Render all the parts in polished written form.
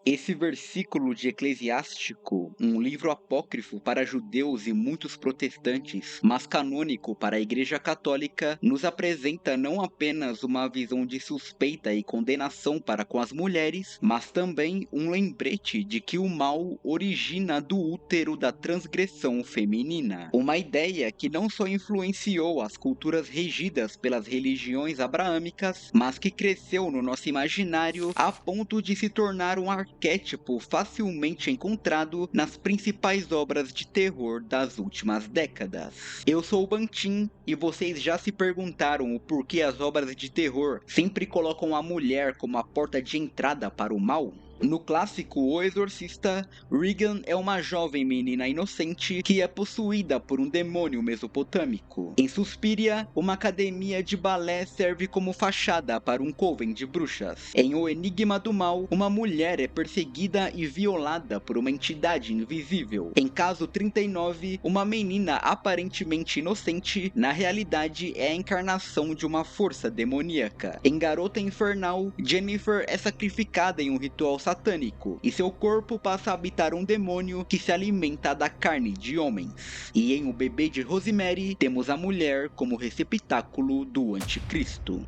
Esse versículo de Eclesiástico, um livro apócrifo para judeus e muitos protestantes, mas canônico para a Igreja Católica, nos apresenta não apenas uma visão de suspeita e condenação para com as mulheres, mas também um lembrete de que o mal origina do útero da transgressão feminina. Uma ideia que não só influenciou as culturas regidas pelas religiões abraâmicas, mas que cresceu no nosso imaginário a ponto de se tornar um arquétipo facilmente encontrado nas principais obras de terror das últimas décadas. Eu sou o Bantim e vocês já se perguntaram o porquê as obras de terror sempre colocam a mulher como a porta de entrada para o mal? No clássico O Exorcista, Regan é uma jovem menina inocente que é possuída por um demônio mesopotâmico. Em Suspiria, uma academia de balé serve como fachada para um coven de bruxas. Em O Enigma do Mal, uma mulher é perseguida e violada por uma entidade invisível. Em Caso 39, uma menina aparentemente inocente, na realidade é a encarnação de uma força demoníaca. Em Garota Infernal, Jennifer é sacrificada em um ritual satânico, e seu corpo passa a habitar um demônio que se alimenta da carne de homens. E em O Bebê de Rosemary, temos a mulher como receptáculo do anticristo.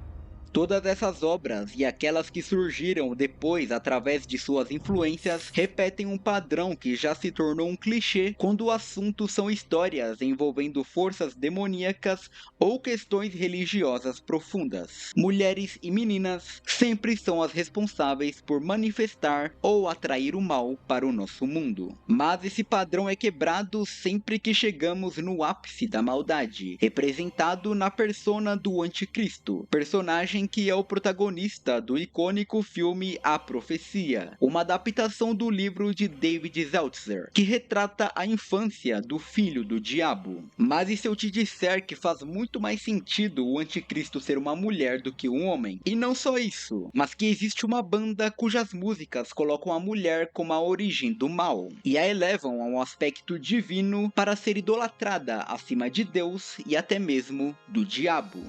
Todas essas obras e aquelas que surgiram depois através de suas influências repetem um padrão que já se tornou um clichê quando o assunto são histórias envolvendo forças demoníacas ou questões religiosas profundas. Mulheres e meninas sempre são as responsáveis por manifestar ou atrair o mal para o nosso mundo. Mas esse padrão é quebrado sempre que chegamos no ápice da maldade, representado na persona do anticristo, personagem que é o protagonista do icônico filme A Profecia, uma adaptação do livro de David Zeltzer, que retrata a infância do filho do diabo. Mas e se eu te disser que faz muito mais sentido o anticristo ser uma mulher do que um homem? E não só isso, mas que existe uma banda cujas músicas colocam a mulher como a origem do mal, e a elevam a um aspecto divino para ser idolatrada acima de Deus e até mesmo do diabo.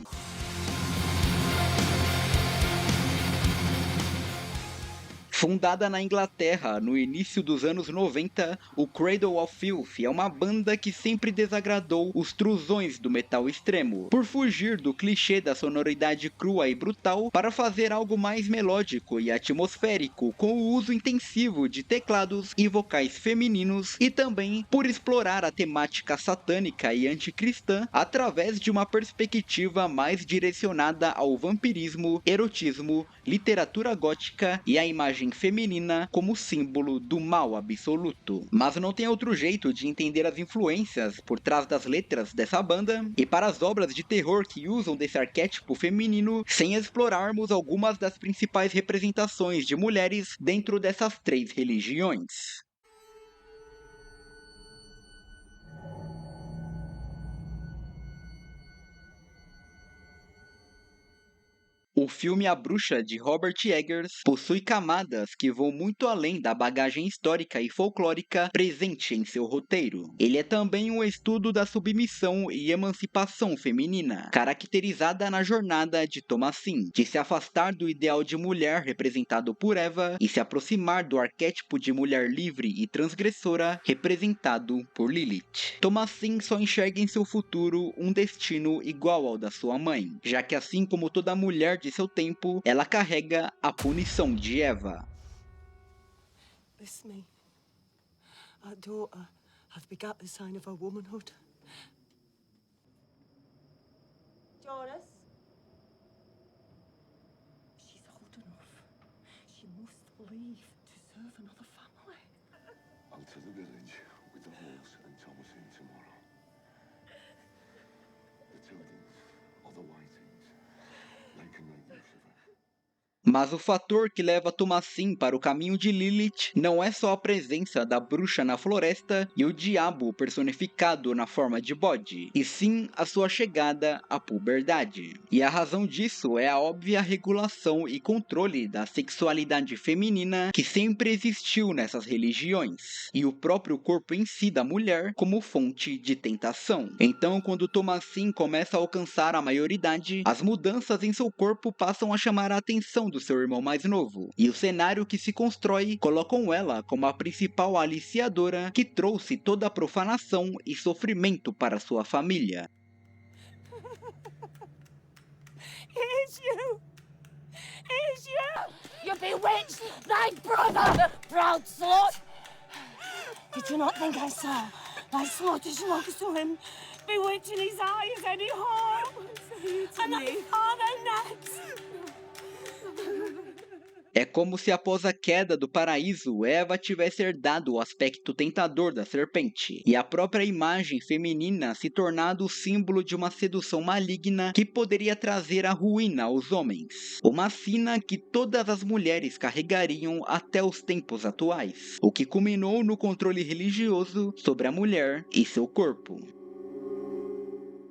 Fundada na Inglaterra no início dos anos 90, o Cradle of Filth é uma banda que sempre desagradou os truzões do metal extremo, por fugir do clichê da sonoridade crua e brutal para fazer algo mais melódico e atmosférico, com o uso intensivo de teclados e vocais femininos, e também por explorar a temática satânica e anticristã através de uma perspectiva mais direcionada ao vampirismo, erotismo, literatura gótica e a imagem feminina como símbolo do mal absoluto. Mas não tem outro jeito de entender as influências por trás das letras dessa banda e para as obras de terror que usam desse arquétipo feminino sem explorarmos algumas das principais representações de mulheres dentro dessas três religiões. O filme A Bruxa, de Robert Eggers, possui camadas que vão muito além da bagagem histórica e folclórica presente em seu roteiro. Ele é também um estudo da submissão e emancipação feminina, caracterizada na jornada de Thomasin, de se afastar do ideal de mulher representado por Eva e se aproximar do arquétipo de mulher livre e transgressora representado por Lilith. Thomasin só enxerga em seu futuro um destino igual ao da sua mãe, já que assim como toda mulher de seu tempo, ela carrega a punição de Eva. This me, our daughter, hath begat the sign of her womanhood. Jonas? She's old enough. She must leave to serve another family. I'll to the village with the horse and Thomasin tomorrow. The children's or the whitings, they can make use of her. Mas o fator que leva Thomasin para o caminho de Lilith não é só a presença da bruxa na floresta e o diabo personificado na forma de bode, e sim a sua chegada à puberdade. E a razão disso é a óbvia regulação e controle da sexualidade feminina que sempre existiu nessas religiões, e o próprio corpo em si da mulher como fonte de tentação. Então, quando Thomasin começa a alcançar a maioridade, as mudanças em seu corpo passam a chamar a atenção do seu irmão mais novo, e o cenário que se constrói colocam ela como a principal aliciadora que trouxe toda a profanação e sofrimento para sua família. Here's you! Here's you! You bewitched thy brother, proud slut! Did you not think I saw thy sluttish looks to him, bewitching his eyes any harm? And thy father next! É como se após a queda do paraíso, Eva tivesse herdado o aspecto tentador da serpente, e a própria imagem feminina se tornado o símbolo de uma sedução maligna que poderia trazer a ruína aos homens. Uma sina que todas as mulheres carregariam até os tempos atuais, o que culminou no controle religioso sobre a mulher e seu corpo.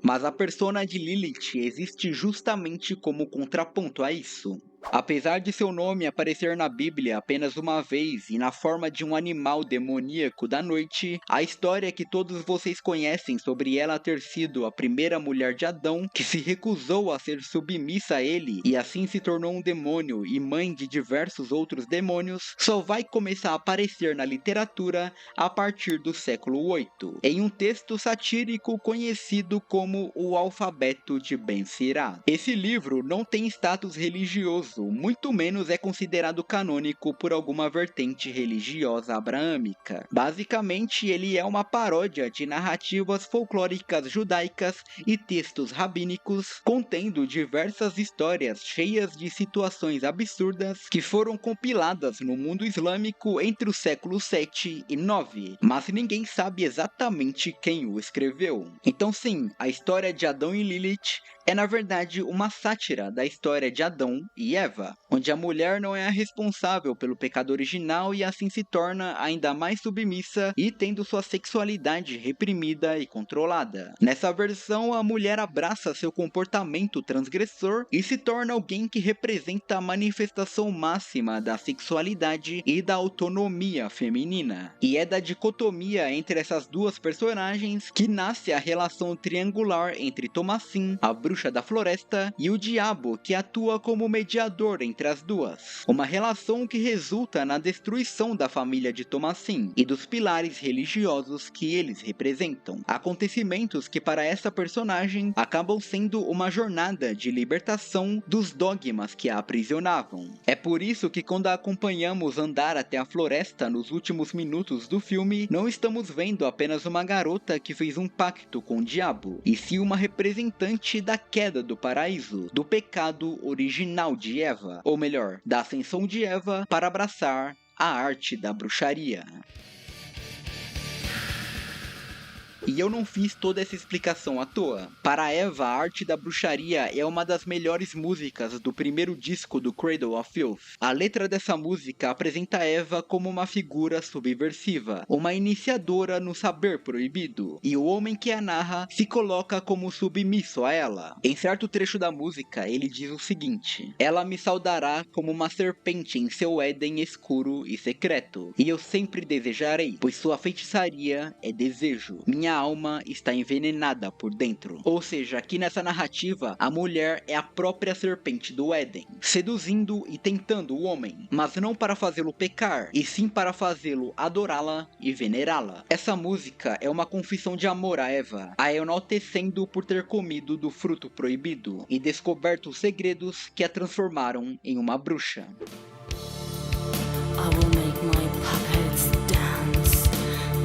Mas a persona de Lilith existe justamente como contraponto a isso. Apesar de seu nome aparecer na Bíblia apenas uma vez e na forma de um animal demoníaco da noite, a história que todos vocês conhecem sobre ela ter sido a primeira mulher de Adão, que se recusou a ser submissa a ele e assim se tornou um demônio e mãe de diversos outros demônios, só vai começar a aparecer na literatura a partir do século VIII, em um texto satírico conhecido como o Alfabeto de Ben Sirá. Esse livro não tem status religioso, muito menos é considerado canônico por alguma vertente religiosa abraâmica. Basicamente, ele é uma paródia de narrativas folclóricas judaicas e textos rabínicos, contendo diversas histórias cheias de situações absurdas que foram compiladas no mundo islâmico entre os séculos 7 e 9, mas ninguém sabe exatamente quem o escreveu. Então sim, a história de Adão e Lilith é na verdade uma sátira da história de Adão e Eva, onde a mulher não é a responsável pelo pecado original e assim se torna ainda mais submissa e tendo sua sexualidade reprimida e controlada. Nessa versão, a mulher abraça seu comportamento transgressor e se torna alguém que representa a manifestação máxima da sexualidade e da autonomia feminina. E é da dicotomia entre essas duas personagens que nasce a relação triangular entre Thomasin, a bruxa da floresta, e o diabo, que atua como mediador entre as duas. Uma relação que resulta na destruição da família de Thomasin e dos pilares religiosos que eles representam. Acontecimentos que para essa personagem acabam sendo uma jornada de libertação dos dogmas que a aprisionavam. É por isso que quando a acompanhamos andar até a floresta nos últimos minutos do filme, não estamos vendo apenas uma garota que fez um pacto com o diabo, e sim uma representante da queda do paraíso, do pecado original de Eva, ou melhor, da ascensão de Eva para abraçar a arte da bruxaria. E eu não fiz toda essa explicação à toa. Para Eva, a arte da bruxaria é uma das melhores músicas do primeiro disco do Cradle of Filth. A letra dessa música apresenta Eva como uma figura subversiva, uma iniciadora no saber proibido, e o homem que a narra se coloca como submisso a ela. Em certo trecho da música, ele diz o seguinte: "Ela me saudará como uma serpente em seu Éden escuro e secreto, e eu sempre desejarei, pois sua feitiçaria é desejo. Minha alma está envenenada por dentro." Ou seja, aqui nessa narrativa, a mulher é a própria serpente do Éden, seduzindo e tentando o homem, mas não para fazê-lo pecar, e sim para fazê-lo adorá-la e venerá-la. Essa música é uma confissão de amor a Eva, a enaltecendo por ter comido do fruto proibido e descoberto os segredos que a transformaram em uma bruxa. I will make my puppets dance.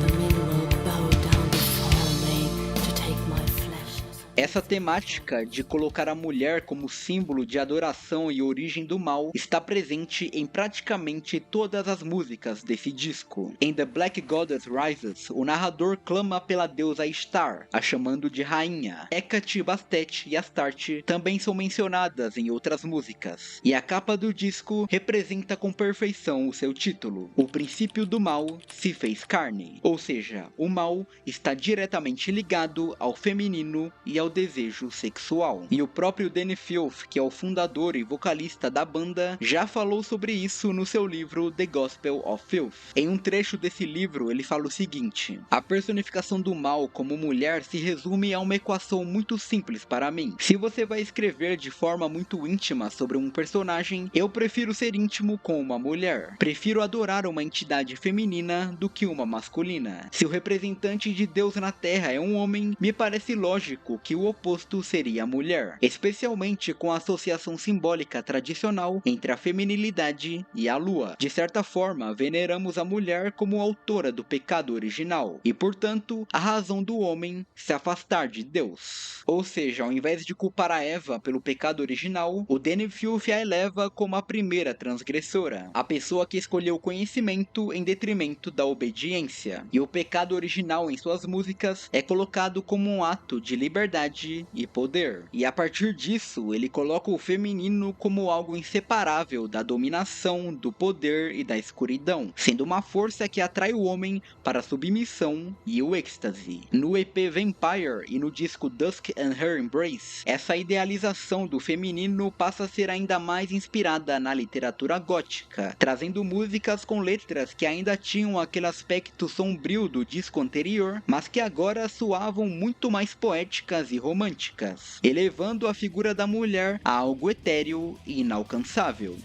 The men will bow down before me to take my flesh. Essa temática de colocar a mulher como símbolo de adoração e origem do mal está presente em praticamente todas as músicas desse disco. Em The Black Goddess Rises, o narrador clama pela deusa Ishtar, a chamando de rainha. Hecate, Bastet e Astarte também são mencionadas em outras músicas. E a capa do disco representa com perfeição o seu título: O princípio do mal se fez carne. Ou seja, o mal está diretamente ligado ao feminino e ao ao desejo sexual. E o próprio Danny Filth, que é o fundador e vocalista da banda, já falou sobre isso no seu livro The Gospel of Filth. Em um trecho desse livro, ele fala o seguinte: a personificação do mal como mulher se resume a uma equação muito simples para mim. Se você vai escrever de forma muito íntima sobre um personagem, eu prefiro ser íntimo com uma mulher. Prefiro adorar uma entidade feminina do que uma masculina. Se o representante de Deus na Terra é um homem, me parece lógico que o oposto seria a mulher, especialmente com a associação simbólica tradicional entre a feminilidade e a lua. De certa forma, veneramos a mulher como autora do pecado original e, portanto, a razão do homem se afastar de Deus. Ou seja, ao invés de culpar a Eva pelo pecado original, o Danny Filth a eleva como a primeira transgressora, a pessoa que escolheu o conhecimento em detrimento da obediência. E o pecado original em suas músicas é colocado como um ato de liberdade e poder. E a partir disso, ele coloca o feminino como algo inseparável da dominação, do poder e da escuridão, sendo uma força que atrai o homem para a submissão e o êxtase. No EP Vampire e no disco Dusk and Her Embrace, essa idealização do feminino passa a ser ainda mais inspirada na literatura gótica, trazendo músicas com letras que ainda tinham aquele aspecto sombrio do disco anterior, mas que agora soavam muito mais poéticas e românticas, elevando a figura da mulher a algo etéreo e inalcançável.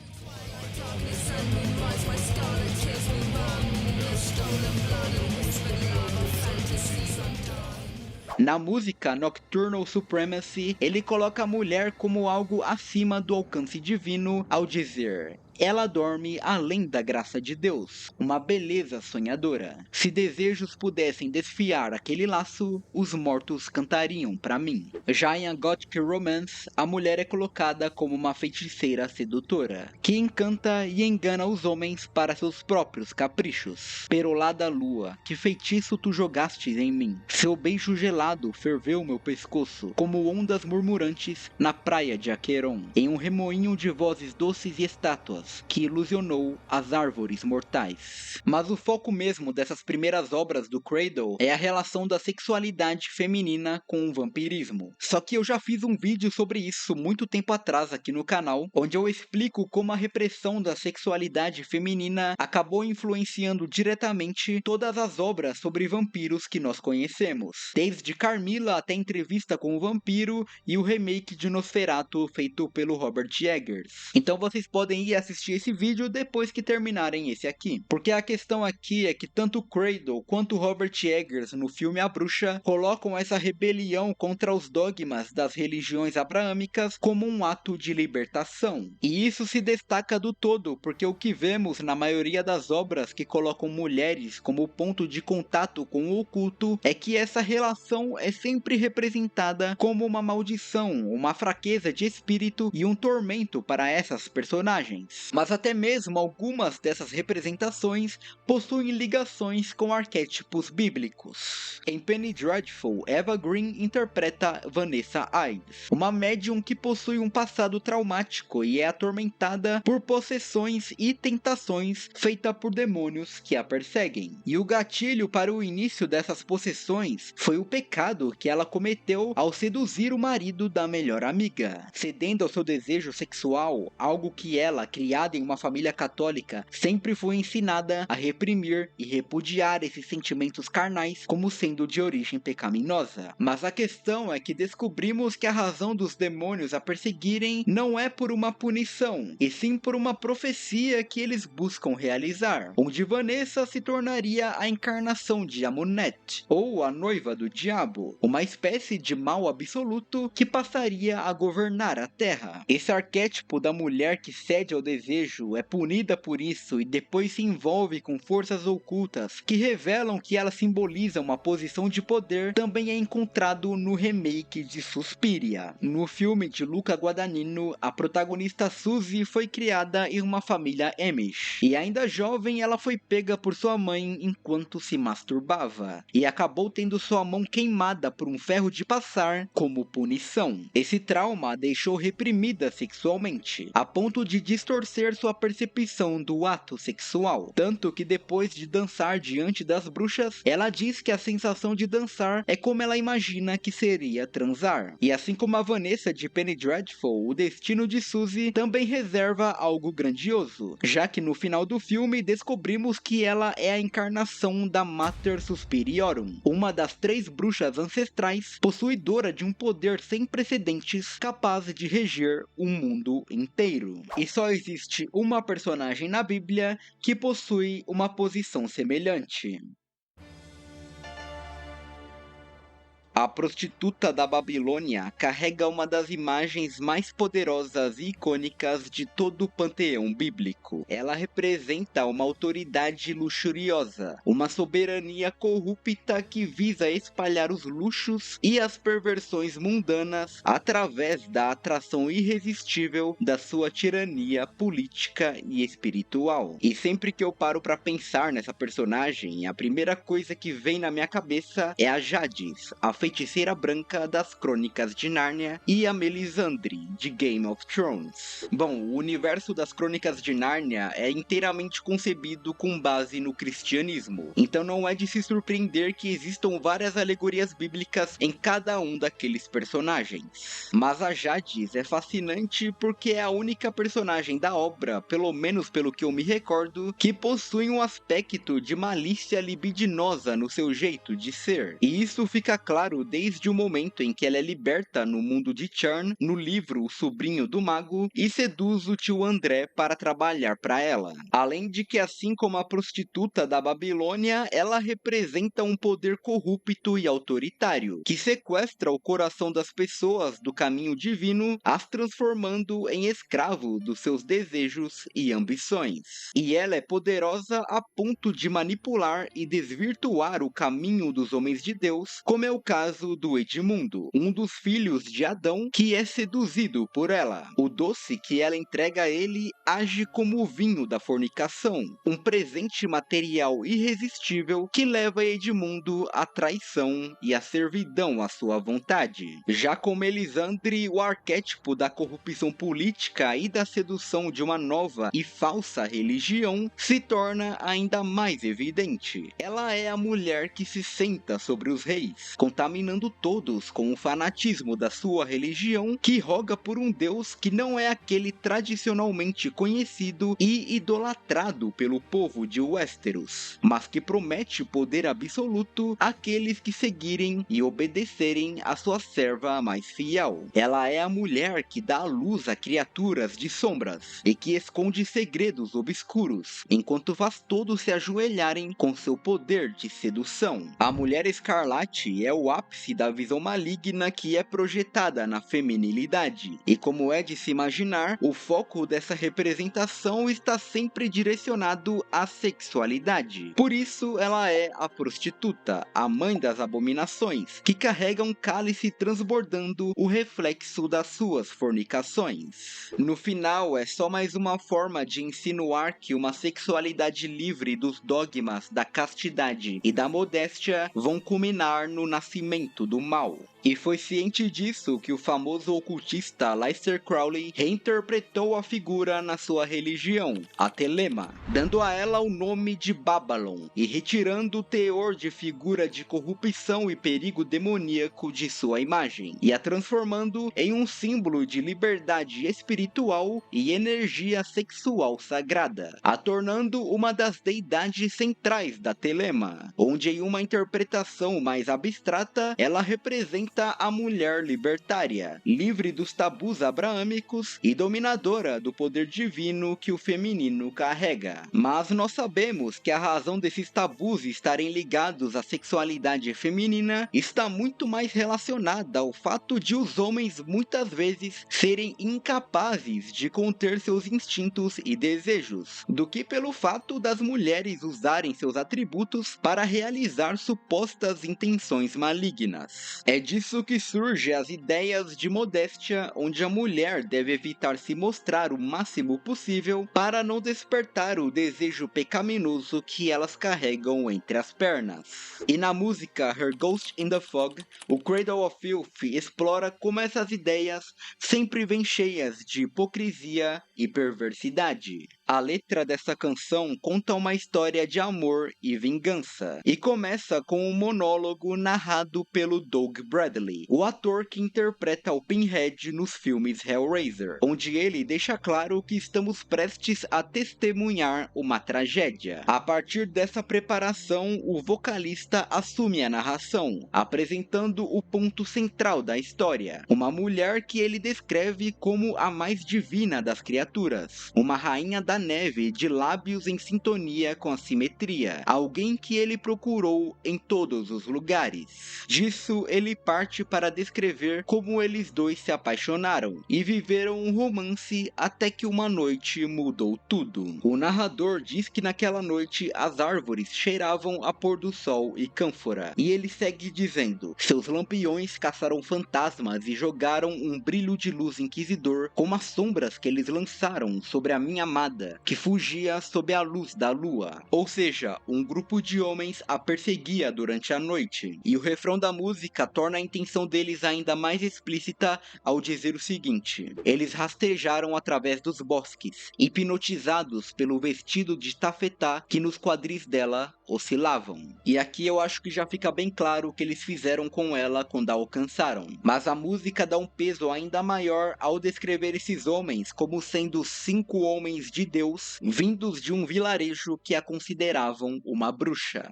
Na música Nocturnal Supremacy, ele coloca a mulher como algo acima do alcance divino ao dizer: ela dorme além da graça de Deus, uma beleza sonhadora. Se desejos pudessem desfiar aquele laço, os mortos cantariam para mim. Já em A Gothic Romance, a mulher é colocada como uma feiticeira sedutora, que encanta e engana os homens para seus próprios caprichos. Perolada lua, que feitiço tu jogastes em mim? Seu beijo gelado ferveu meu pescoço, como ondas murmurantes na praia de Aqueron, em um remoinho de vozes doces e estátuas que ilusionou as árvores mortais. Mas o foco mesmo dessas primeiras obras do Cradle é a relação da sexualidade feminina com o vampirismo. Só que eu já fiz um vídeo sobre isso muito tempo atrás aqui no canal, onde eu explico como a repressão da sexualidade feminina acabou influenciando diretamente todas as obras sobre vampiros que nós conhecemos, desde Carmilla até Entrevista com o Vampiro e o remake de Nosferatu feito pelo Robert Eggers. Então vocês podem ir assistir esse vídeo depois que terminarem esse aqui, porque a questão aqui é que tanto Cradle quanto Robert Eggers no filme A Bruxa colocam essa rebelião contra os dogmas das religiões abraâmicas como um ato de libertação. E isso se destaca do todo, porque o que vemos na maioria das obras que colocam mulheres como ponto de contato com o oculto é que essa relação é sempre representada como uma maldição, uma fraqueza de espírito e um tormento para essas personagens. Mas até mesmo algumas dessas representações possuem ligações com arquétipos bíblicos. Em Penny Dreadful, Eva Green interpreta Vanessa Ives, uma médium que possui um passado traumático e é atormentada por possessões e tentações feitas por demônios que a perseguem. E o gatilho para o início dessas possessões foi o pecado que ela cometeu ao seduzir o marido da melhor amiga, cedendo ao seu desejo sexual, algo que ela, criada em uma família católica, sempre foi ensinada a reprimir e repudiar esses sentimentos carnais como sendo de origem pecaminosa. Mas a questão é que descobrimos que a razão dos demônios a perseguirem não é por uma punição, e sim por uma profecia que eles buscam realizar, onde Vanessa se tornaria a encarnação de Amunet, ou a noiva do diabo, uma espécie de mal absoluto que passaria a governar a Terra. Esse arquétipo da mulher que cede ao desejo, é punida por isso e depois se envolve com forças ocultas que revelam que ela simboliza uma posição de poder, também é encontrado no remake de Suspiria. No filme de Luca Guadagnino, a protagonista Suzy foi criada em uma família Amish, e ainda jovem ela foi pega por sua mãe enquanto se masturbava, e acabou tendo sua mão queimada por um ferro de passar como punição. Esse trauma a deixou reprimida sexualmente, a ponto de distorcer ser sua percepção do ato sexual. Tanto que depois de dançar diante das bruxas, ela diz que a sensação de dançar é como ela imagina que seria transar. E assim como a Vanessa de Penny Dreadful, o destino de Suzy também reserva algo grandioso, já que no final do filme descobrimos que ela é a encarnação da Mater Suspiriorum, uma das 3 bruxas ancestrais possuidora de um poder sem precedentes capaz de reger o mundo inteiro. E só existe uma personagem na Bíblia que possui uma posição semelhante. A prostituta da Babilônia carrega uma das imagens mais poderosas e icônicas de todo o panteão bíblico. Ela representa uma autoridade luxuriosa, uma soberania corrupta que visa espalhar os luxos e as perversões mundanas através da atração irresistível da sua tirania política e espiritual. E sempre que eu paro para pensar nessa personagem, a primeira coisa que vem na minha cabeça é a Jadis, a feiticeira branca das Crônicas de Nárnia, e a Melisandre, de Game of Thrones. Bom, o universo das Crônicas de Nárnia é inteiramente concebido com base no cristianismo, então não é de se surpreender que existam várias alegorias bíblicas em cada um daqueles personagens. Mas a Jadis é fascinante porque é a única personagem da obra, pelo menos pelo que eu me recordo, que possui um aspecto de malícia libidinosa no seu jeito de ser. E isso fica claro desde o momento em que ela é liberta no mundo de Charn, no livro O Sobrinho do Mago, e seduz o tio André para trabalhar para ela. Além de que, assim como a prostituta da Babilônia, ela representa um poder corrupto e autoritário, que sequestra o coração das pessoas do caminho divino, as transformando em escravo dos seus desejos e ambições. E ela é poderosa a ponto de manipular e desvirtuar o caminho dos homens de Deus, como é o caso do Edmundo, um dos filhos de Adão, que é seduzido por ela. O doce que ela entrega a ele age como o vinho da fornicação, um presente material irresistível que leva Edmundo à traição e à servidão à sua vontade. Já com Melisandre, o arquétipo da corrupção política e da sedução de uma nova e falsa religião se torna ainda mais evidente. Ela é a mulher que se senta sobre os reis, contaminando todos com o fanatismo da sua religião, que roga por um Deus que não é aquele tradicionalmente conhecido e idolatrado pelo povo de Westeros, mas que promete poder absoluto àqueles que seguirem e obedecerem a sua serva mais fiel. Ela é a mulher que dá à luz a criaturas de sombras e que esconde segredos obscuros, enquanto faz todos se ajoelharem com seu poder de sedução. A Mulher Escarlate é o ápice da visão maligna que é projetada na feminilidade, e como é de se imaginar, o foco dessa representação está sempre direcionado à sexualidade. Por isso ela é a prostituta, a mãe das abominações, que carrega um cálice transbordando o reflexo das suas fornicações. No final, é só mais uma forma de insinuar que uma sexualidade livre dos dogmas da castidade e da modéstia vão culminar no nascimento do mal. E foi ciente disso que o famoso ocultista Aleister Crowley reinterpretou a figura na sua religião, a Thelema, dando a ela o nome de Babylon e retirando o teor de figura de corrupção e perigo demoníaco de sua imagem, e a transformando em um símbolo de liberdade espiritual e energia sexual sagrada, a tornando uma das deidades centrais da Thelema, onde em uma interpretação mais abstrata, ela representa a mulher libertária, livre dos tabus abraâmicos e dominadora do poder divino que o feminino carrega. Mas nós sabemos que a razão desses tabus estarem ligados à sexualidade feminina está muito mais relacionada ao fato de os homens muitas vezes serem incapazes de conter seus instintos e desejos, do que pelo fato das mulheres usarem seus atributos para realizar supostas intenções malignas. É disso Disso que surgem as ideias de modéstia, onde a mulher deve evitar se mostrar o máximo possível para não despertar o desejo pecaminoso que elas carregam entre as pernas. E na música Her Ghost in the Fog, o Cradle of Filth explora como essas ideias sempre vêm cheias de hipocrisia e perversidade. A letra dessa canção conta uma história de amor e vingança, e começa com um monólogo narrado pelo Doug Bradley, o ator que interpreta o Pinhead nos filmes Hellraiser, onde ele deixa claro que estamos prestes a testemunhar uma tragédia. A partir dessa preparação, o vocalista assume a narração, apresentando o ponto central da história, uma mulher que ele descreve como a mais divina das criaturas, uma rainha da neve de lábios em sintonia com a simetria, alguém que ele procurou em todos os lugares. Disso ele parte para descrever como eles dois se apaixonaram e viveram um romance até que uma noite mudou tudo. O narrador diz que naquela noite as árvores cheiravam a pôr do sol e cânfora, e ele segue dizendo: seus lampiões caçaram fantasmas e jogaram um brilho de luz inquisidor como as sombras que eles lançaram sobre a minha amada, que fugia sob a luz da lua. Ou seja, um grupo de homens a perseguia durante a noite. E o refrão da música torna a intenção deles ainda mais explícita ao dizer o seguinte: eles rastejaram através dos bosques, hipnotizados pelo vestido de tafetá que nos quadris dela oscilavam. E aqui eu acho que já fica bem claro o que eles fizeram com ela quando a alcançaram. Mas a música dá um peso ainda maior ao descrever esses homens como sendo 5 homens de Deus vindos de um vilarejo que a consideravam uma bruxa.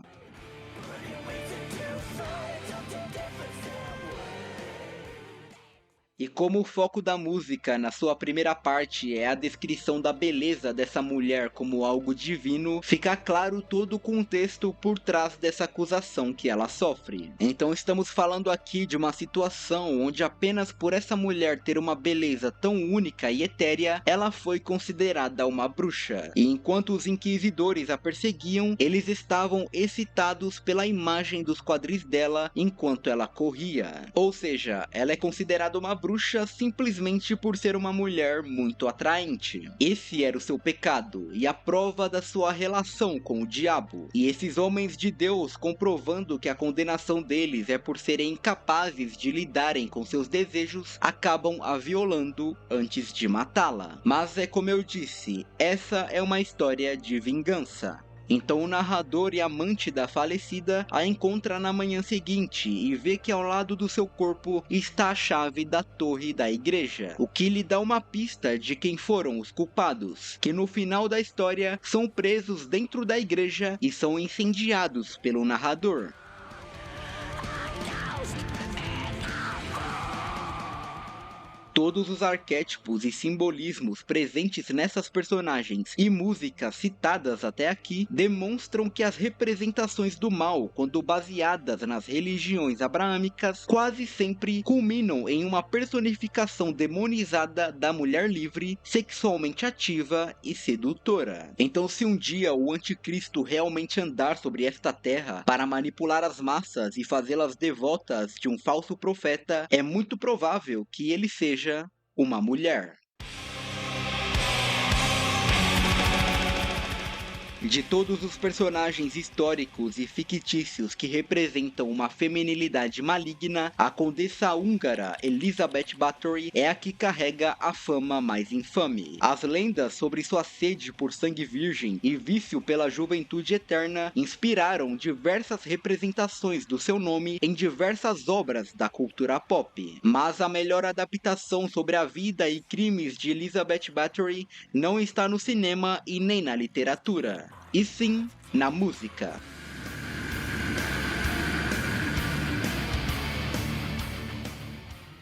E como o foco da música na sua primeira parte é a descrição da beleza dessa mulher como algo divino, fica claro todo o contexto por trás dessa acusação que ela sofre. Então estamos falando aqui de uma situação onde apenas por essa mulher ter uma beleza tão única e etérea, ela foi considerada uma bruxa. E enquanto os inquisidores a perseguiam, eles estavam excitados pela imagem dos quadris dela enquanto ela corria. Ou seja, ela é considerada uma bruxa simplesmente por ser uma mulher muito atraente. Esse era o seu pecado e a prova da sua relação com o diabo. E esses homens de Deus, comprovando que a condenação deles é por serem incapazes de lidarem com seus desejos, acabam a violando antes de matá-la. Mas é como eu disse, essa é uma história de vingança. Então o narrador e amante da falecida a encontra na manhã seguinte e vê que ao lado do seu corpo está a chave da torre da igreja, o que lhe dá uma pista de quem foram os culpados, que no final da história são presos dentro da igreja e são incendiados pelo narrador. Todos os arquétipos e simbolismos presentes nessas personagens e músicas citadas até aqui demonstram que as representações do mal, quando baseadas nas religiões abraâmicas, quase sempre culminam em uma personificação demonizada da mulher livre, sexualmente ativa e sedutora. Então, se um dia o anticristo realmente andar sobre esta terra para manipular as massas e fazê-las devotas de um falso profeta, é muito provável que ele seja uma mulher. De todos os personagens históricos e fictícios que representam uma feminilidade maligna, a condessa húngara Elizabeth Bathory é a que carrega a fama mais infame. As lendas sobre sua sede por sangue virgem e vício pela juventude eterna inspiraram diversas representações do seu nome em diversas obras da cultura pop. Mas a melhor adaptação sobre a vida e crimes de Elizabeth Bathory não está no cinema e nem na literatura, e sim na música.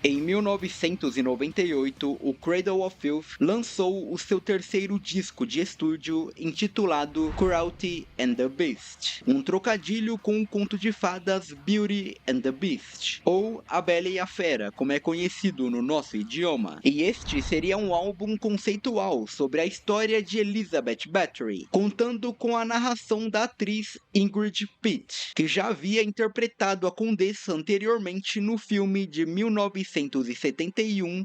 Em 1998, o Cradle of Filth lançou o seu terceiro disco de estúdio intitulado Cruelty and the Beast, um trocadilho com o conto de fadas Beauty and the Beast, ou A Bela e a Fera, como é conhecido no nosso idioma. E este seria um álbum conceitual sobre a história de Elizabeth Bathory, contando com a narração da atriz Ingrid Pitt, que já havia interpretado a Condessa anteriormente no filme de 1971,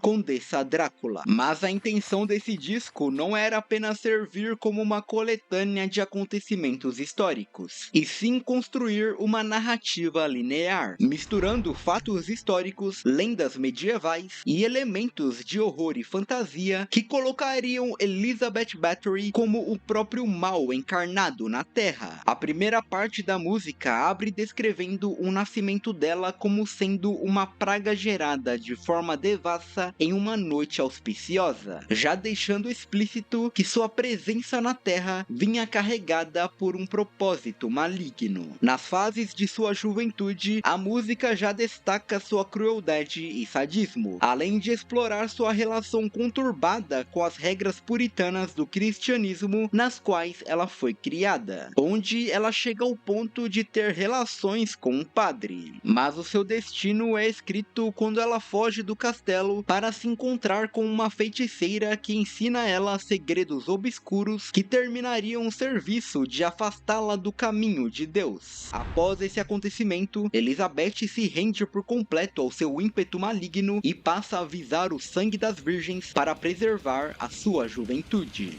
Condessa Drácula. Mas a intenção desse disco não era apenas servir como uma coletânea de acontecimentos históricos, e sim construir uma narrativa linear, misturando fatos históricos, lendas medievais e elementos de horror e fantasia que colocariam Elizabeth Bathory como o próprio mal encarnado na Terra. A primeira parte da música abre descrevendo o nascimento dela como sendo uma praga gerada de forma devassa em uma noite auspiciosa, já deixando explícito que sua presença na Terra vinha carregada por um propósito maligno. Nas fases de sua juventude, a música já destaca sua crueldade e sadismo, além de explorar sua relação conturbada com as regras puritanas do cristianismo nas quais ela foi criada, onde ela chega ao ponto de ter relações com um padre. Mas o seu destino é escrito quando ela foge do castelo para se encontrar com uma feiticeira que ensina a ela segredos obscuros que terminariam o serviço de afastá-la do caminho de Deus. Após esse acontecimento, Elizabeth se rende por completo ao seu ímpeto maligno e passa a visar o sangue das virgens para preservar a sua juventude.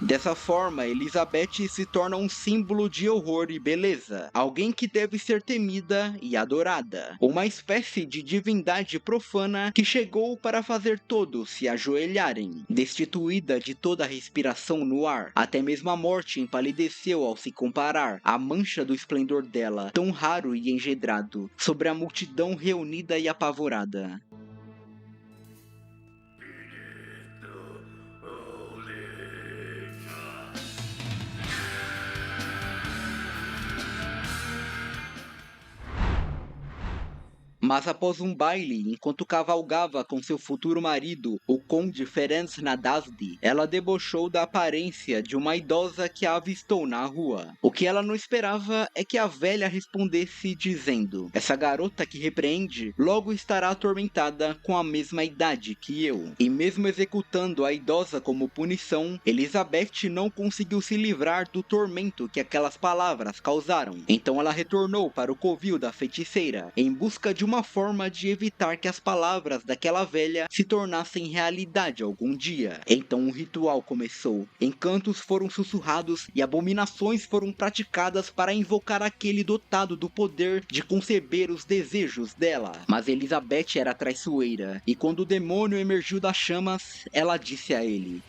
Dessa forma, Elizabeth se torna um símbolo de horror e beleza, alguém que deve ser temida e adorada, uma espécie de divindade profana que chegou para fazer todos se ajoelharem. Destituída de toda respiração no ar, até mesmo a morte empalideceu ao se comparar à mancha do esplendor dela, tão raro e engedrado, sobre a multidão reunida e apavorada. Mas após um baile, enquanto cavalgava com seu futuro marido, o conde Ferenc Nadasdy, ela debochou da aparência de uma idosa que a avistou na rua. O que ela não esperava é que a velha respondesse dizendo: "Essa garota que repreende logo estará atormentada com a mesma idade que eu." E mesmo executando a idosa como punição, Elizabeth não conseguiu se livrar do tormento que aquelas palavras causaram. Então ela retornou para o covil da feiticeira, em busca de uma forma de evitar que as palavras daquela velha se tornassem realidade algum dia. Então o ritual começou. Encantos foram sussurrados e abominações foram praticadas para invocar aquele dotado do poder de conceber os desejos dela. Mas Elizabeth era traiçoeira, e quando o demônio emergiu das chamas, ela disse a ele: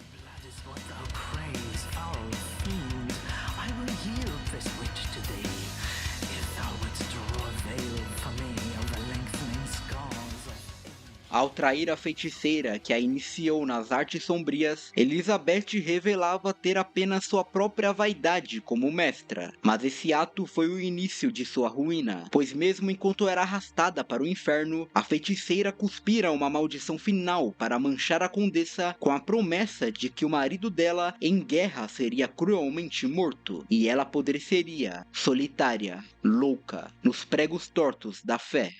Ao trair a feiticeira que a iniciou nas artes sombrias, Elizabeth revelava ter apenas sua própria vaidade como mestra. Mas esse ato foi o início de sua ruína, pois mesmo enquanto era arrastada para o inferno, a feiticeira cuspira uma maldição final para manchar a condessa com a promessa de que o marido dela em guerra seria cruelmente morto, e ela apodreceria, solitária, louca, nos pregos tortos da fé.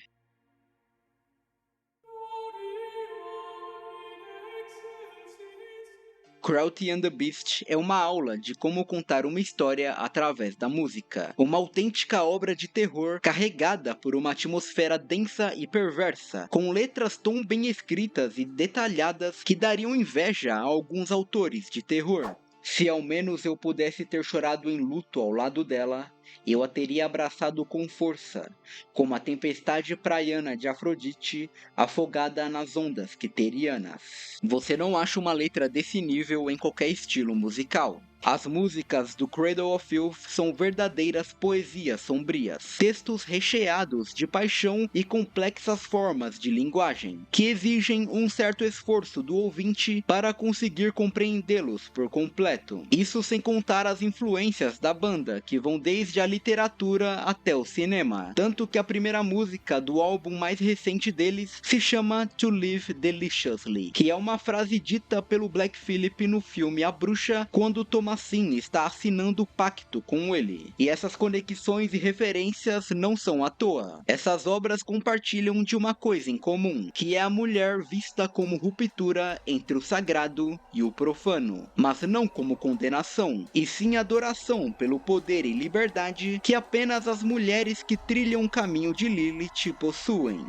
Cruelty and the Beast é uma aula de como contar uma história através da música. Uma autêntica obra de terror carregada por uma atmosfera densa e perversa, com letras tão bem escritas e detalhadas que dariam inveja a alguns autores de terror. Se ao menos eu pudesse ter chorado em luto ao lado dela, eu a teria abraçado com força, como a tempestade praiana de Afrodite afogada nas ondas quiterianas. Você não acha uma letra desse nível em qualquer estilo musical. As músicas do Cradle of Filth são verdadeiras poesias sombrias, textos recheados de paixão e complexas formas de linguagem, que exigem um certo esforço do ouvinte para conseguir compreendê-los por completo. Isso sem contar as influências da banda, que vão desde a literatura até o cinema. Tanto que a primeira música do álbum mais recente deles se chama To Live Deliciously, que é uma frase dita pelo Black Phillip no filme A Bruxa, quando Thomasin está assinando o pacto com ele. E essas conexões e referências não são à toa. Essas obras compartilham de uma coisa em comum, que é a mulher vista como ruptura entre o sagrado e o profano, mas não como condenação, e sim adoração pelo poder e liberdade que apenas as mulheres que trilham o caminho de Lilith possuem.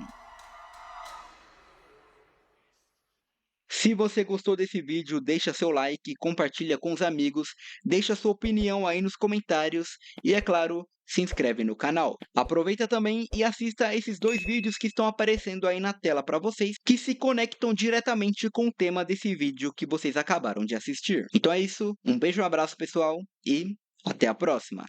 Se você gostou desse vídeo, deixa seu like, compartilha com os amigos, deixa sua opinião aí nos comentários e, é claro, se inscreve no canal. Aproveita também e assista esses 2 vídeos que estão aparecendo aí na tela para vocês, que se conectam diretamente com o tema desse vídeo que vocês acabaram de assistir. Então é isso, um beijo, um abraço pessoal e até a próxima!